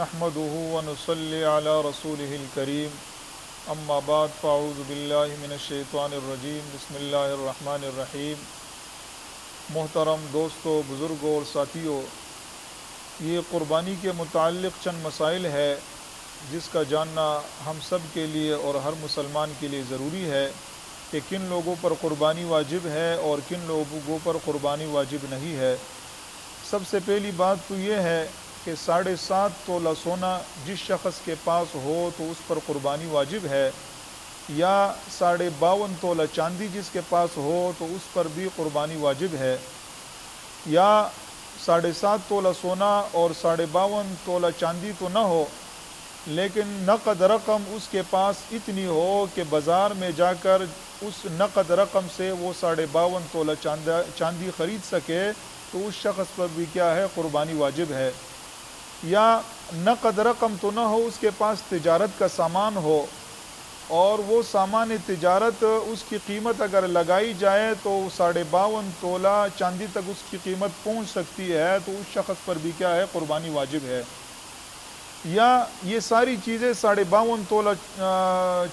نحمده ونصلي على رسوله الكريم اما بعد فاعوذ باللہ من الشیطان الرجیم بسم اللہ الرحمن الرحیم۔ محترم دوستو، بزرگوں اور ساتھیوں، یہ قربانی کے متعلق چند مسائل ہے جس کا جاننا ہم سب کے لیے اور ہر مسلمان کے لیے ضروری ہے کہ کن لوگوں پر قربانی واجب ہے اور کن لوگوں پر قربانی واجب نہیں ہے۔ سب سے پہلی بات تو یہ ہے کہ 7.5 تولہ سونا جس شخص کے پاس ہو تو اس پر قربانی واجب ہے، یا 52.5 تولہ چاندی جس کے پاس ہو تو اس پر بھی قربانی واجب ہے، یا 7.5 تولہ سونا اور 52.5 تولہ چاندی تو نہ ہو لیکن نقد رقم اس کے پاس اتنی ہو کہ بازار میں جا کر اس نقد رقم سے وہ 52.5 تولہ چاندی خرید سکے تو اس شخص پر بھی کیا ہے؟ قربانی واجب ہے۔ یا نقد رقم تو نہ ہو، اس کے پاس تجارت کا سامان ہو اور وہ سامان تجارت اس کی قیمت اگر لگائی جائے تو 52.5 تولہ چاندی تک اس کی قیمت پہنچ سکتی ہے تو اس شخص پر بھی کیا ہے؟ قربانی واجب ہے۔ یا یہ ساری چیزیں 52.5 تولہ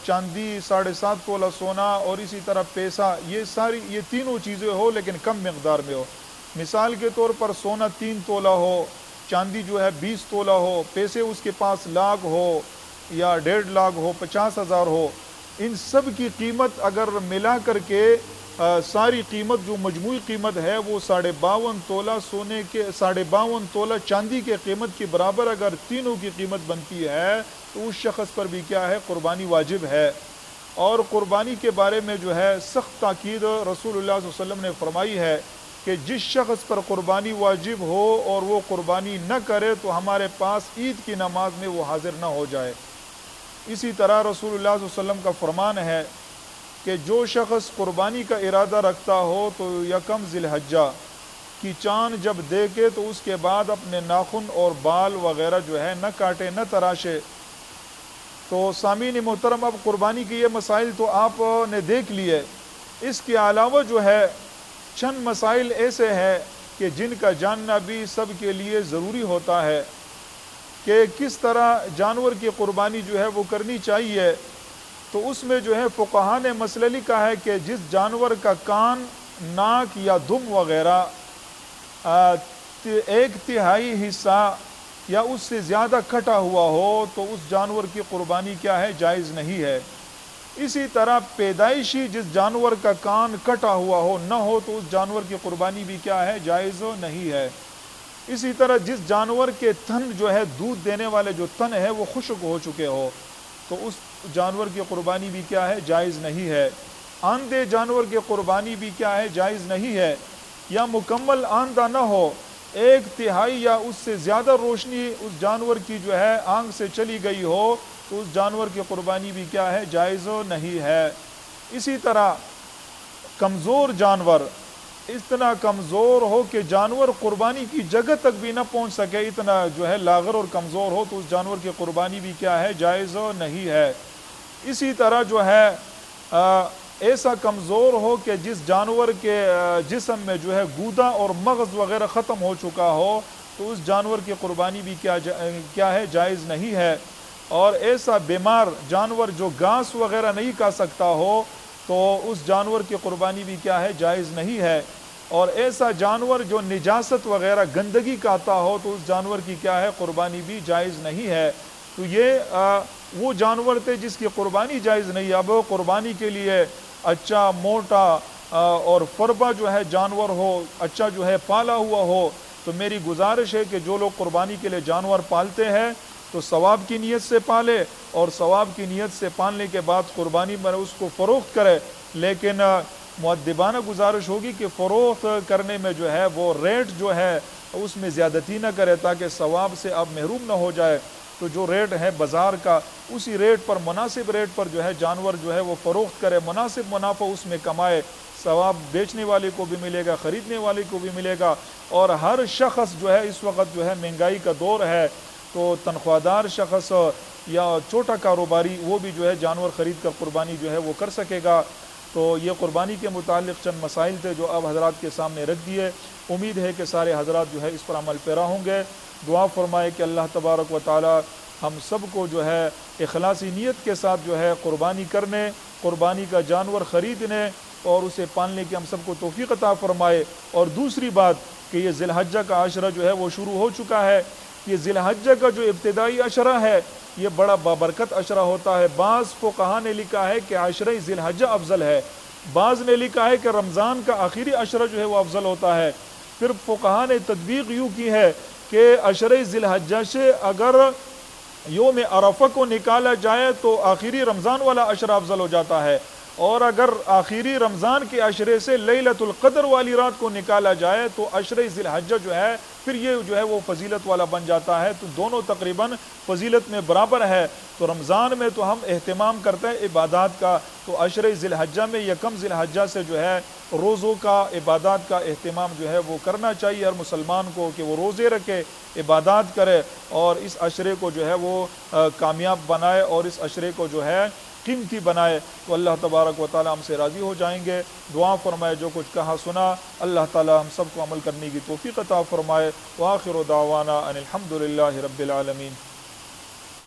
چاندی، 7.5 تولہ سونا اور اسی طرح پیسہ، یہ تینوں چیزیں ہو لیکن کم مقدار میں ہو۔ مثال کے طور پر سونا 3 تولہ ہو، چاندی جو ہے 20 تولہ ہو، پیسے اس کے پاس لاکھ ہو یا 1.5 لاکھ ہو، 50,000 ہو، ان سب کی قیمت اگر ملا کر کے ساری قیمت جو مجموعی قیمت ہے وہ 52.5 تولہ سونے کے 52.5 تولہ چاندی کے قیمت کے برابر اگر تینوں کی قیمت بنتی ہے تو اس شخص پر بھی کیا ہے؟ قربانی واجب ہے۔ اور قربانی کے بارے میں جو ہے سخت تاکید رسول اللہ صلی اللہ علیہ وسلم نے فرمائی ہے کہ جس شخص پر قربانی واجب ہو اور وہ قربانی نہ کرے تو ہمارے پاس عید کی نماز میں وہ حاضر نہ ہو جائے۔ اسی طرح رسول اللہ صلی اللہ علیہ وسلم کا فرمان ہے کہ جو شخص قربانی کا ارادہ رکھتا ہو تو 1 ذی الحجہ کی چاند جب دیکھے تو اس کے بعد اپنے ناخن اور بال وغیرہ جو ہے نہ کاٹے نہ تراشے۔ تو سامعین محترم، اب قربانی کے یہ مسائل تو آپ نے دیکھ لیے، اس کے علاوہ جو ہے چند مسائل ایسے ہیں کہ جن کا جاننا بھی سب کے لیے ضروری ہوتا ہے کہ کس طرح جانور کی قربانی جو ہے وہ کرنی چاہیے۔ تو اس میں جو ہے فقہاء نے مسئلہ لکھا ہے کہ جس جانور کا کان، ناک یا دم وغیرہ 1/3 حصہ یا اس سے زیادہ کٹا ہوا ہو تو اس جانور کی قربانی کیا ہے؟ جائز نہیں ہے۔ اسی طرح پیدائشی جس جانور کا کان کٹا ہوا ہو نہ ہو تو اس جانور کی قربانی بھی کیا ہے؟ جائز نہیں ہے۔ اسی طرح جس جانور کے تھن جو ہے دودھ دینے والے جو تھن ہے وہ خشک ہو چکے ہو تو اس جانور کی قربانی بھی کیا ہے؟ جائز نہیں ہے۔ آندھے جانور کی قربانی بھی کیا ہے؟ جائز نہیں ہے۔ یا مکمل آندھا نہ ہو، 1/3 یا اس سے زیادہ روشنی اس جانور کی جو ہے آنکھ سے چلی گئی ہو تو اس جانور کی قربانی بھی کیا ہے؟ جائز نہیں ہے۔ اسی طرح کمزور جانور، اتنا کمزور ہو کہ جانور قربانی کی جگہ تک بھی نہ پہنچ سکے، اتنا جو ہے لاغر اور کمزور ہو تو اس جانور کی قربانی بھی کیا ہے؟ جائز نہیں ہے۔ اسی طرح جو ہے ایسا کمزور ہو کہ جس جانور کے جسم میں جو ہے گودا اور مغز وغیرہ ختم ہو چکا ہو تو اس جانور کی قربانی بھی کیا ہے؟ جائز نہیں ہے۔ اور ایسا بیمار جانور جو گھاس وغیرہ نہیں کھا سکتا ہو تو اس جانور کی قربانی بھی کیا ہے؟ جائز نہیں ہے۔ اور ایسا جانور جو نجاست وغیرہ گندگی کھاتا ہو تو اس جانور کی کیا ہے؟ قربانی بھی جائز نہیں ہے۔ تو یہ وہ جانور تھے جس کی قربانی جائز نہیں ہے۔ اب قربانی کے لیے اچھا موٹا اور فربا جو ہے جانور ہو، اچھا جو ہے پالا ہوا ہو، تو میری گزارش ہے کہ جو لوگ قربانی کے لیے جانور پالتے ہیں تو ثواب کی نیت سے پالے اور ثواب کی نیت سے پالنے کے بعد قربانی میں اس کو فروخت کرے، لیکن مؤدبانہ گزارش ہوگی کہ فروخت کرنے میں جو ہے وہ ریٹ جو ہے اس میں زیادتی نہ کرے تاکہ ثواب سے اب محروم نہ ہو جائے۔ تو جو ریٹ ہے بازار کا اسی ریٹ پر، مناسب ریٹ پر جو ہے جانور جو ہے وہ فروخت کرے، مناسب منافع اس میں کمائے، ثواب بیچنے والے کو بھی ملے گا، خریدنے والے کو بھی ملے گا۔ اور ہر شخص جو ہے اس وقت جو ہے مہنگائی کا دور ہے تو تنخواہ دار شخص یا چھوٹا کاروباری وہ بھی جو ہے جانور خرید کر قربانی جو ہے وہ کر سکے گا۔ تو یہ قربانی کے متعلق چند مسائل تھے جو اب حضرات کے سامنے رکھ دیے۔ امید ہے کہ سارے حضرات جو ہے اس پر عمل پیرا ہوں گے۔ دعا فرمائے کہ اللہ تبارک و تعالی ہم سب کو جو ہے اخلاصی نیت کے ساتھ جو ہے قربانی کرنے، قربانی کا جانور خریدنے اور اسے پالنے کی ہم سب کو توفیق عطا فرمائے۔ اور دوسری بات کہ یہ ذی الحجہ کا عشرہ جو ہے وہ شروع ہو چکا ہے۔ یہ ذی الحجہ کا جو ابتدائی عشرہ ہے یہ بڑا بابرکت عشرہ ہوتا ہے۔ بعض فقہا نے لکھا ہے کہ عشرہ ذی الحجہ افضل ہے، بعض نے لکھا ہے کہ رمضان کا آخری عشرہ جو ہے وہ افضل ہوتا ہے۔ پھر فقہا نے تطبیق یوں کی ہے کہ عشرہ ذی الحجہ سے اگر یوم عرفہ کو نکالا جائے تو آخری رمضان والا عشرہ افضل ہو جاتا ہے، اور اگر آخری رمضان کے عشرے سے لیلۃ القدر والی رات کو نکالا جائے تو عشرہ ذی الحجہ جو ہے پھر یہ جو ہے وہ فضیلت والا بن جاتا ہے۔ تو دونوں تقریباً فضیلت میں برابر ہے۔ تو رمضان میں تو ہم اہتمام کرتے ہیں عبادات کا، تو عشرہ ذی الحجہ میں یکم ذی الحجہ سے جو ہے روزوں کا، عبادات کا اہتمام جو ہے وہ کرنا چاہیے ہر مسلمان کو، کہ وہ روزے رکھے، عبادات کرے اور اس عشرے کو جو ہے وہ کامیاب بنائے اور اس عشرے کو جو ہے قیمتی بنائے، تو اللہ تبارک و تعالی ہم سے راضی ہو جائیں گے۔ دعا فرمائے جو کچھ کہا سنا اللہ تعالی ہم سب کو عمل کرنے کی توفیق عطا فرمائے۔ وآخر دعوانا ان الحمد للہ رب العالمین۔